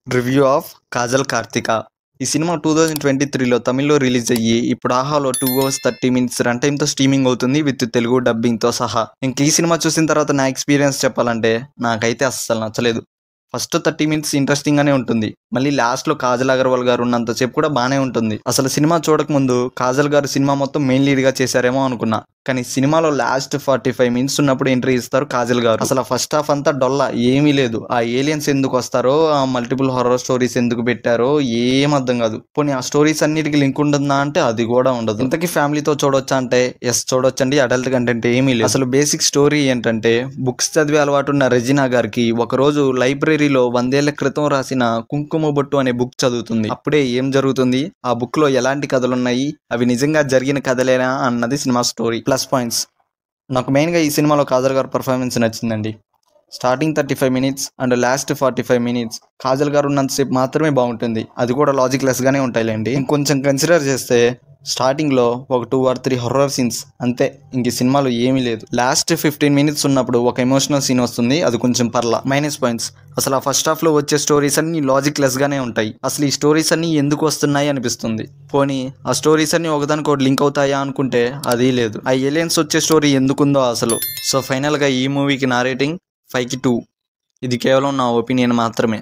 Review of Kajal Karthika. ఈ cinema 2023లో తమిళ్లో release అయ్యి ఇప్పుడు ఆహాలో 2 hours 30 minutes రన్ టైమ్తో స్ట్రీమింగ్ అవుతుంది విత్ తెలుగు డబ్బింగ్తో సహా. ఇంక ఈ సినిమా చూసిన తర్వాత నా ఎక్స్పీరియన్స్ చెప్పాలంటే నాకైతే అస్సలు నచ్చలేదు. ఫస్ట్ 30 minutes ఇంట్రెస్టింగ్గానే ఉంటుంది, మళ్ళీ లాస్ట్లో కాజల్ అగర్వాల్ గారు ఉన్నంతసేపు కూడా బాగానే ఉంటుంది. అసలు సినిమా చూడకముందు కాజల్ గారు సినిమా మొత్తం మెయిన్ లీడ్గా చేశారేమో అనుకున్నా, కానీ సినిమాలో లాస్ట్ 45 minutes ఉన్నప్పుడు ఎంట్రీ ఇస్తారు కాజల్ గారు. అసలు ఫస్ట్ హాఫ్ అంతా డొల్లా, ఏమీ లేదు. ఆ ఏలియన్స్ ఎందుకు వస్తారో, ఆ మల్టిపుల్ హారర్ స్టోరీస్ ఎందుకు పెట్టారో ఏం అర్థం కాదు. పోనీ ఆ స్టోరీస్ అన్నిటికీ లింక్ ఉంటుందా అంటే అది కూడా ఉండదు. ఇంతకీ ఫ్యామిలీతో చూడొచ్చా అంటే ఎస్ చూడొచ్చండి, అడల్ట్ కంటెంట్ ఏమీ లేదు. అసలు బేసిక్ స్టోరీ ఏంటంటే, బుక్స్ చదివే అలవాటు ఉన్న రెజినా గారికి ఒకరోజు లైబ్రరీలో 100 ఏళ్ల క్రితం రాసిన కుంకుమ బొట్టు అనే బుక్ చదువుతుంది. అప్పుడే ఏం జరుగుతుంది, ఆ బుక్ లో ఎలాంటి కథలున్నాయి, అవి నిజంగా జరిగిన కథలేనా అన్నది సినిమా స్టోరీ. ప్లస్ పాయింట్స్, నాకు మెయిన్గా ఈ సినిమాలో కాజల్ గారు పర్ఫార్మెన్స్ నచ్చిందండి. Starting 35 minutes and last 45 minutes Kajal గారు ఉన్నంతసేపు మాత్రమే బాగుంటుంది, అది కూడా లాజిక్ లెస్గానే ఉంటాయిలేండి. ఇంకొంచెం కన్సిడర్ చేస్తే స్టార్టింగ్లో ఒక 2 or 3 హొర్రర్ సీన్స్ అంతే, ఇంక ఈ సినిమాలో ఏమీ లేదు. లాస్ట్ 15 minutes ఉన్నప్పుడు ఒక ఎమోషనల్ సీన్ వస్తుంది, అది కొంచెం పర్లా. మైనస్ పాయింట్స్, అసలు ఆ ఫస్ట్ హాఫ్లో వచ్చే స్టోరీస్ అన్ని లాజిక్ లెస్గానే ఉంటాయి. అసలు ఈ స్టోరీస్ అన్ని ఎందుకు వస్తున్నాయి అనిపిస్తుంది. పోనీ ఆ స్టోరీస్ అన్ని ఒకదానికొకటి లింక్ అవుతాయా అనుకుంటే అది లేదు. ఆ ఏలియన్స్ వచ్చే స్టోరీ ఎందుకుందో అసలు. సో ఫైనల్గా ఈ మూవీకి నా రేటింగ్ 5కి 2. ఇది కేవలం నా ఒపీనియన్ మాత్రమే.